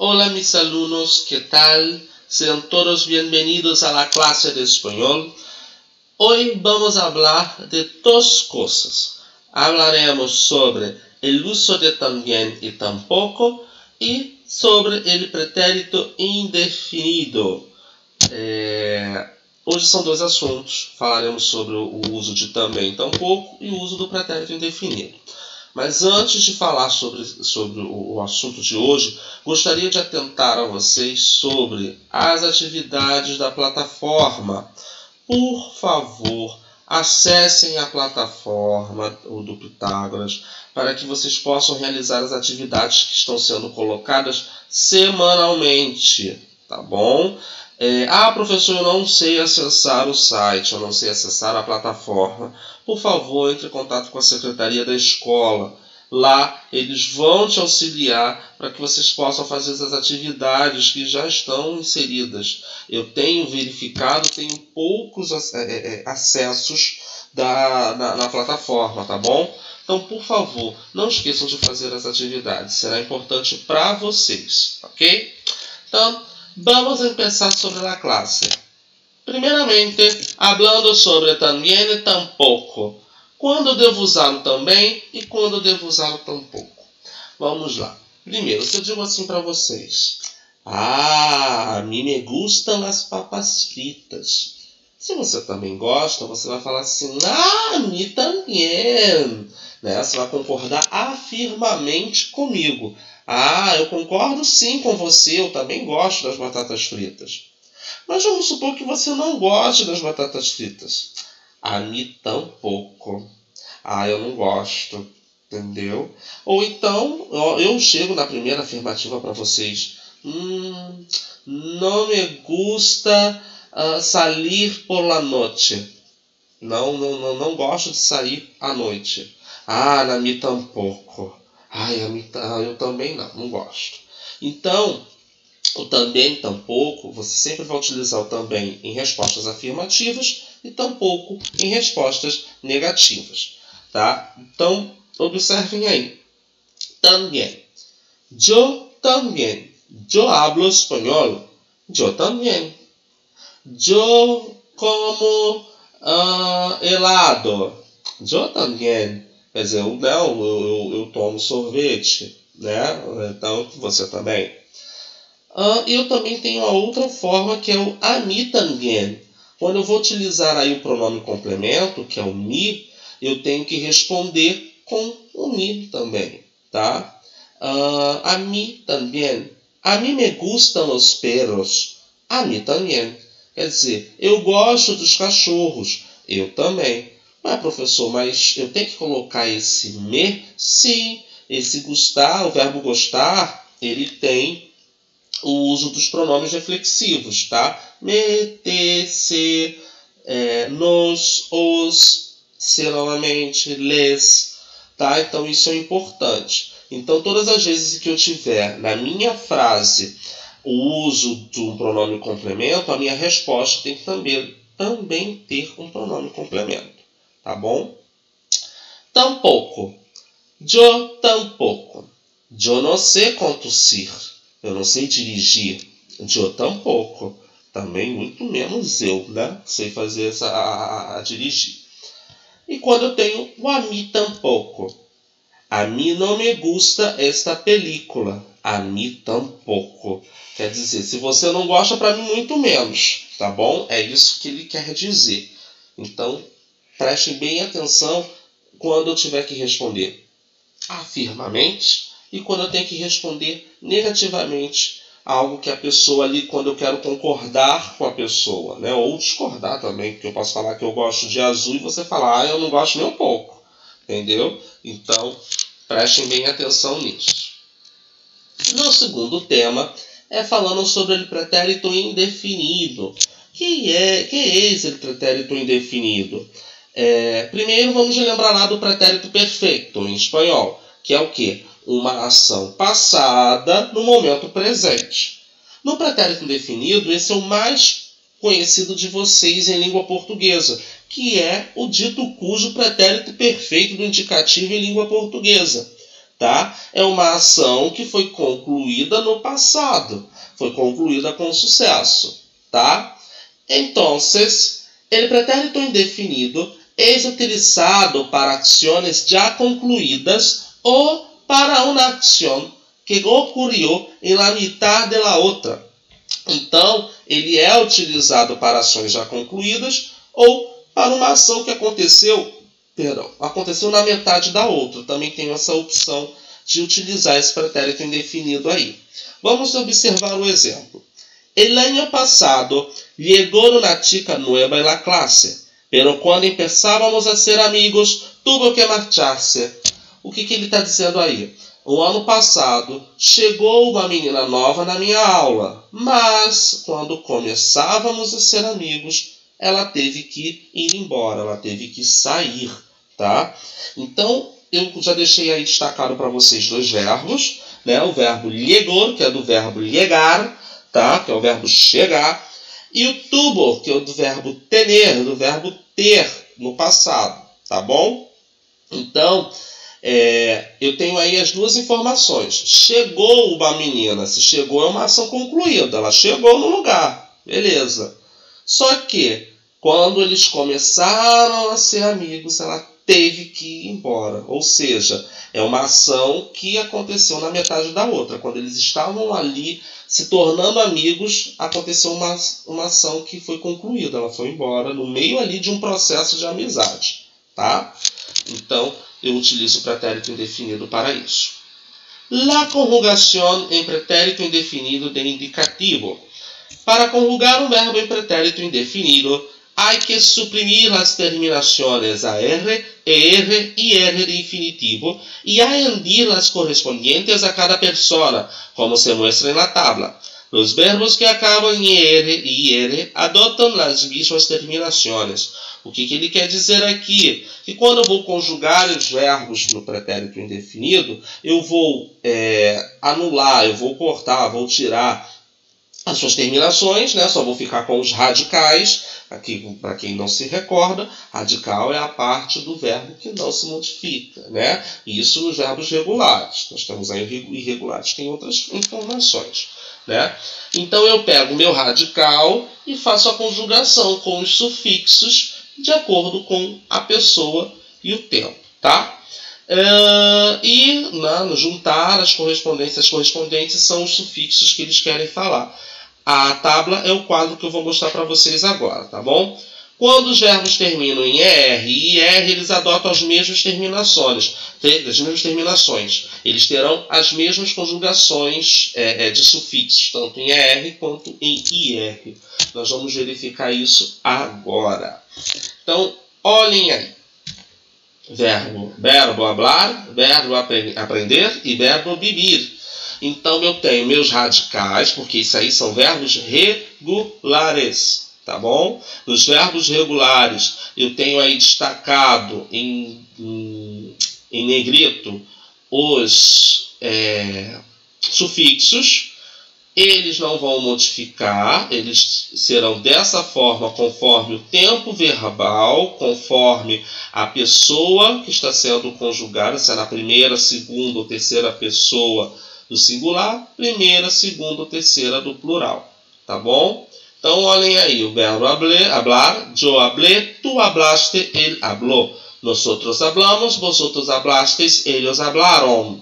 Hola mis alumnos, ¿qué tal? Sean todos bienvenidos a la clase de español. Hoy vamos a hablar de dos cosas. Hablaremos sobre el uso de también y tampoco y sobre el pretérito indefinido. Hoje são dois assuntos. Falaremos sobre o uso de também e tampouco e o uso do pretérito indefinido. Mas antes de falar sobre o assunto de hoje, gostaria de atentar a vocês sobre as atividades da plataforma. Por favor, acessem a plataforma do Pitágoras para que vocês possam realizar as atividades que estão sendo colocadas semanalmente, tá bom? Professor, eu não sei acessar o site, eu não sei acessar a plataforma. Por favor, entre em contato com a secretaria da escola. Lá eles vão te auxiliar para que vocês possam fazer as atividades que já estão inseridas. Eu tenho verificado, tenho poucos acessos na plataforma, tá bom? Então, por favor, não esqueçam de fazer as atividades. Será importante para vocês, ok? Então, vamos começar sobre a classe. Primeiramente, hablando sobre también y tampoco. Quando devo usar o também e quando devo usar o tampouco. Vamos lá. Primeiro, se eu digo assim para vocês. A mim me gustam as papas fritas. Se você também gosta, você vai falar assim, a mim também. Né? Você vai concordar afirmamente comigo. Eu concordo sim com você, eu também gosto das batatas fritas. Mas vamos supor que você não goste das batatas fritas. A mim tampouco. Eu não gosto. Entendeu? Ou então, eu chego na primeira afirmativa para vocês. Não me gusta salir por la noche. Não gosto de sair à noite. A mim tampouco. Eu também não gosto. Então, o também, tampouco, você sempre vai utilizar o também em respostas afirmativas e tampouco em respostas negativas. Tá? Então, observem aí. También. Yo también. Yo hablo español. Yo también. Yo como helado. Yo también. Quer dizer, eu tomo sorvete. Né? Então, você também. Eu também tenho a outra forma que é o a mí también. Quando eu vou utilizar aí o pronome complemento, que é o mi, eu tenho que responder com o mi também, tá? A mí también. A mí me gustan los perros. A mí también. Quer dizer, eu gosto dos cachorros. Eu também. Professor, mas eu tenho que colocar esse me? Sim. Esse gostar, o verbo gostar, ele tem o uso dos pronomes reflexivos, tá? Me, te, se, nos, os, se novamente, les, tá? Então isso é importante. Então todas as vezes que eu tiver na minha frase o uso de um pronome complemento, a minha resposta tem que também ter um pronome complemento, tá bom? Tampouco. Yo tampoco. Yo no sé conducir. Eu não sei dirigir. Eu tampouco. Também muito menos eu, né? Sei fazer a dirigir. E quando eu tenho o a mí tampouco. A mí no me gusta esta película. A mí tampouco. Quer dizer, se você não gosta, para mim muito menos. Tá bom? É isso que ele quer dizer. Então, prestem bem atenção quando eu tiver que responder afirmamente e quando eu tenho que responder negativamente algo que a pessoa ali, quando eu quero concordar com a pessoa, né? Ou discordar também, porque eu posso falar que eu gosto de azul e você falar, eu não gosto nem um pouco, entendeu? Então, prestem bem atenção nisso. No segundo tema, falando sobre o pretérito indefinido. Que é esse pretérito indefinido? Primeiro, vamos lembrar lá do pretérito perfeito em espanhol, que é o quê? Uma ação passada no momento presente. No pretérito indefinido, esse é o mais conhecido de vocês em língua portuguesa, que é o dito cujo pretérito perfeito do indicativo em língua portuguesa. tá? É uma ação que foi concluída no passado, foi concluída com sucesso, tá? Então, el pretérito indefinido es utilizado para acciones ya concluidas o para una acción que ocurrió en la mitad de la otra. Então, ele é utilizado para ações já concluídas ou para uma ação que aconteceu na metade da outra. Também tem essa opção de utilizar esse pretérito indefinido aí. Vamos observar o exemplo. El año pasado llegó una chica nueva en la clase, pero cuando empezábamos a ser amigos, tuvo que marcharse. O que ele está dizendo aí? O ano passado chegou uma menina nova na minha aula, mas quando começávamos a ser amigos, ela teve que ir embora, ela teve que sair, tá? Então, eu já deixei aí destacado para vocês dois verbos, né? O verbo llegó, que é do verbo llegar, tá? Que é o verbo chegar, e o tuvo, que é do verbo tener, do verbo ter no passado, tá bom? Então, eu tenho aí as duas informações. Chegou uma menina, se chegou é uma ação concluída, ela chegou no lugar, beleza. Só que, quando eles começaram a ser amigos, ela teve que ir embora. Ou seja, é uma ação que aconteceu na metade da outra. Quando eles estavam ali se tornando amigos, aconteceu uma ação que foi concluída. Ela foi embora no meio ali de um processo de amizade, tá? Então, eu utilizo o pretérito indefinido para isso. La conjugación en pretérito indefinido de indicativo. Para conjugar un verbo en pretérito indefinido, hay que suprimir las terminaciones AR, ER y R de infinitivo y añadir las correspondientes a cada persona, como se muestra en la tabla. Los verbos que acabam em ER e IR adotam as mesmas terminações. O que ele quer dizer aqui? Que quando eu vou conjugar os verbos no pretérito indefinido, eu vou anular, eu vou cortar, vou tirar as suas terminações, né? Só vou ficar com os radicais. Aqui, para quem não se recorda, radical é a parte do verbo que não se modifica, né? Isso nos verbos regulares. Nós temos aí irregulares, tem outras informações, né? Então eu pego o meu radical e faço a conjugação com os sufixos de acordo com a pessoa e o tempo, tá? No juntar as correspondentes são os sufixos que eles querem falar. A tábua é o quadro que eu vou mostrar para vocês agora, tá bom? Quando os verbos terminam em ER e IR, eles adotam as mesmas terminações. Eles terão as mesmas conjugações de sufixos, tanto em ER quanto em IR. Nós vamos verificar isso agora. Então, olhem aí. Verbo hablar, verbo aprender e verbo vivir. Então, eu tenho meus radicais, porque isso aí são verbos regulares, tá bom? Nos verbos regulares, eu tenho aí destacado em negrito os sufixos. Eles não vão modificar, eles serão dessa forma conforme o tempo verbal, conforme a pessoa que está sendo conjugada, se é na primeira, segunda ou terceira pessoa do singular, primeira, segunda ou terceira do plural, tá bom? Então, olhem aí, o verbo hablar, yo hablé, tú hablaste, él habló. Nosotros hablamos, vosotros hablasteis, ellos hablaron.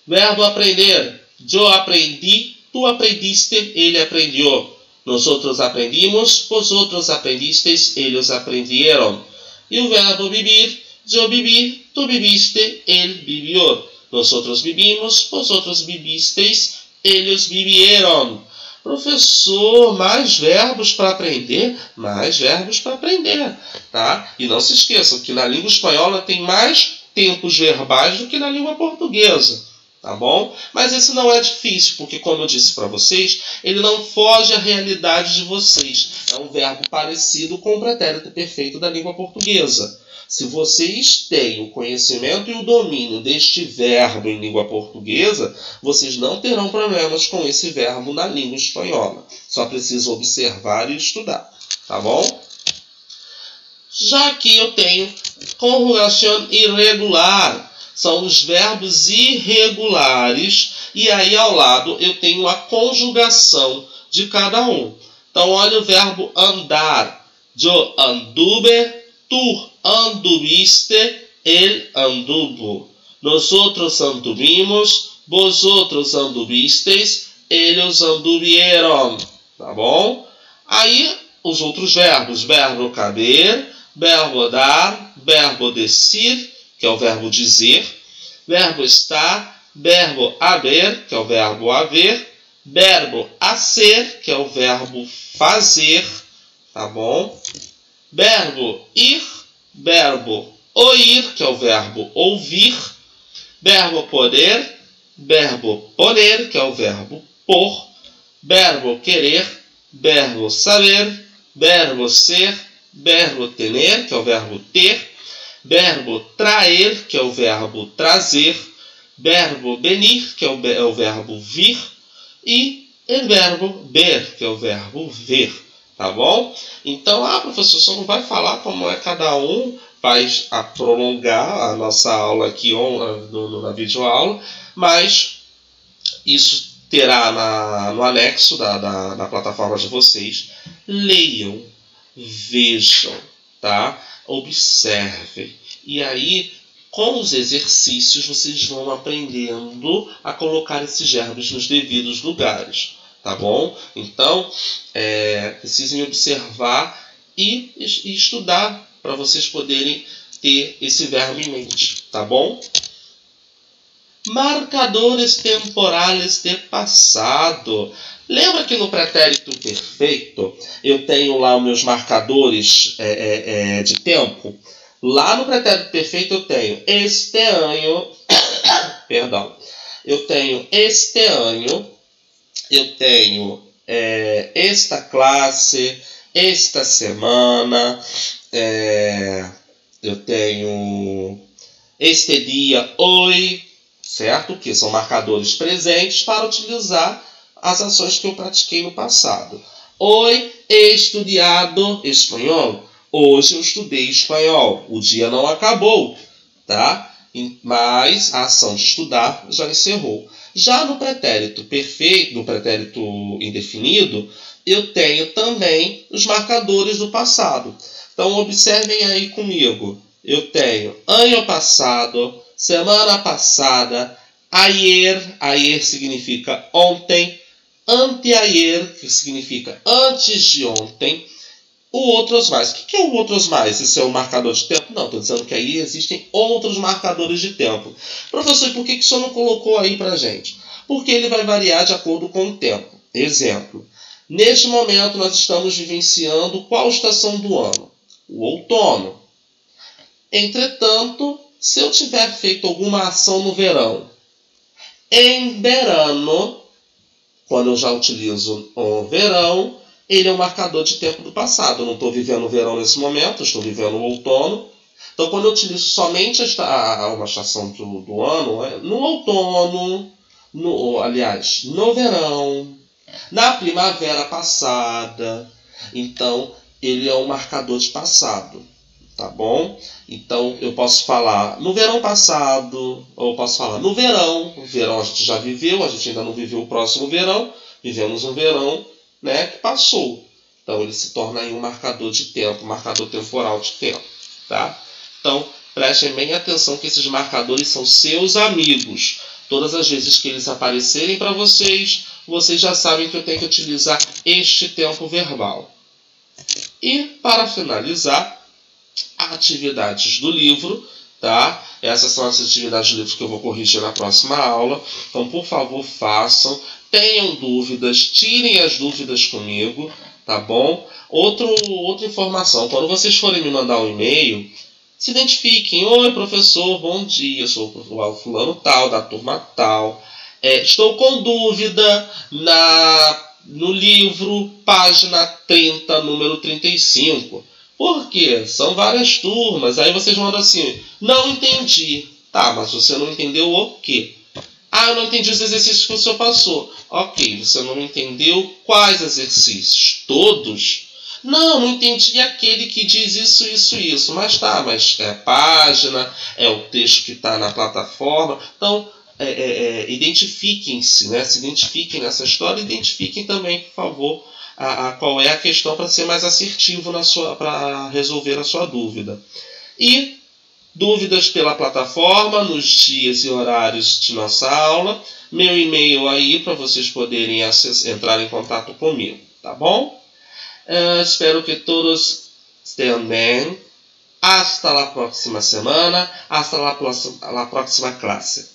Verbo aprender, yo aprendí, tú aprendiste, ele aprendió. Nosotros aprendimos, vosotros aprendisteis, ellos aprendieron. E o verbo vivir, yo viví, tú viviste, él vivió. Nosotros vivimos, vosotros vivisteis, ellos vivieron. Professor, mais verbos para aprender? Mais verbos para aprender, tá? E não se esqueçam que na língua espanhola tem mais tempos verbais do que na língua portuguesa, tá bom? Mas esse não é difícil, porque como eu disse para vocês, ele não foge à realidade de vocês. É um verbo parecido com o pretérito perfeito da língua portuguesa. Se vocês têm o conhecimento e o domínio deste verbo em língua portuguesa, vocês não terão problemas com esse verbo na língua espanhola. Só precisam observar e estudar, tá bom? Já aqui eu tenho conjugação irregular. são os verbos irregulares, e aí ao lado eu tenho a conjugação de cada um. Então olha o verbo andar. Yo anduve, tú anduviste, él anduvo. Nosotros anduvimos, vosotros anduvisteis, ellos anduvieron. Tá bom? Aí os outros verbos. Verbo caber, verbo dar, verbo decir, que é o verbo dizer. Verbo estar, verbo haber, que é o verbo haver. Verbo hacer, que é o verbo fazer. Tá bom? Verbo ir, verbo oír, que é o verbo ouvir. Verbo poder, verbo poner, que é o verbo pôr. Verbo querer, verbo saber, verbo ser, verbo tener, que é o verbo ter. Verbo traer, que é o verbo trazer. Verbo venir, que é o verbo vir. E o verbo ver, que é o verbo ver. Tá bom? Então, professor, você não vai falar como é cada um, vai prolongar a nossa aula aqui na videoaula, mas isso terá no anexo da plataforma de vocês. Leiam, vejam, tá? Observem. E aí, com os exercícios, vocês vão aprendendo a colocar esses verbos nos devidos lugares. Tá bom? Então, precisem observar e estudar para vocês poderem ter esse verbo em mente. Tá bom? Marcadores temporales de passado. Lembra que no pretérito perfeito eu tenho lá os meus marcadores de tempo? Lá no pretérito perfeito eu tenho este ano, perdão, eu tenho este ano, eu tenho esta classe, esta semana, eu tenho este dia, hoje, certo? Que são marcadores presentes para utilizar as ações que eu pratiquei no passado. Hoje he estudado espanhol. Hoje eu estudei espanhol. O dia não acabou, tá? Mas a ação de estudar já encerrou. Já no pretérito perfeito, no pretérito indefinido, eu tenho também os marcadores do passado. Então, observem aí comigo. Eu tenho ano passado, semana passada, ayer, ayer significa ontem, anteayer, que significa antes de ontem, o outros mais. O que é o outros mais? Isso é um marcador de tempo? Não, estou dizendo que aí existem outros marcadores de tempo. Professor, por que o senhor não colocou aí para a gente? Porque ele vai variar de acordo com o tempo. Exemplo, neste momento nós estamos vivenciando qual estação do ano? O outono. Entretanto, se eu tiver feito alguma ação no verão, em verano, quando eu já utilizo o verão, ele é um marcador de tempo do passado. Eu não estou vivendo o verão nesse momento, eu estou vivendo o outono. Então, quando eu utilizo somente uma estação do ano, no outono, no verão, na primavera passada. Então, ele é um marcador de passado. Tá bom? Então, eu posso falar no verão passado, ou eu posso falar no verão. O verão a gente já viveu, a gente ainda não viveu o próximo verão. Vivemos um verão, né, que passou. Então, ele se torna aí um marcador de tempo, um marcador temporal de tempo. Tá? Então, prestem bem atenção que esses marcadores são seus amigos. Todas as vezes que eles aparecerem para vocês, vocês já sabem que eu tenho que utilizar este tempo verbal. E, para finalizar, atividades do livro, tá? Essas são as atividades do livro que eu vou corrigir na próxima aula. Então, por favor, façam. Tenham dúvidas, tirem as dúvidas comigo, tá bom? Outra informação, quando vocês forem me mandar um e-mail, se identifiquem. Oi, professor, bom dia, sou o fulano tal, da turma tal. Estou com dúvida no livro, página 30, número 35. Por quê? São várias turmas. Aí vocês mandam assim, não entendi. Tá, mas você não entendeu o quê? Eu não entendi os exercícios que o senhor passou. Ok, você não entendeu quais exercícios? Todos? Não entendi aquele que diz isso. Mas mas é a página, é o texto que está na plataforma. Então, identifiquem-se, né? Se identifiquem nessa história, identifiquem também, por favor, qual é a questão para ser mais assertivo para resolver a sua dúvida. E dúvidas pela plataforma, nos dias e horários de nossa aula. Meu e-mail aí para vocês poderem entrar em contato comigo, tá bom? Espero que todos estejam bem. Hasta la próxima semana. Hasta la próxima classe.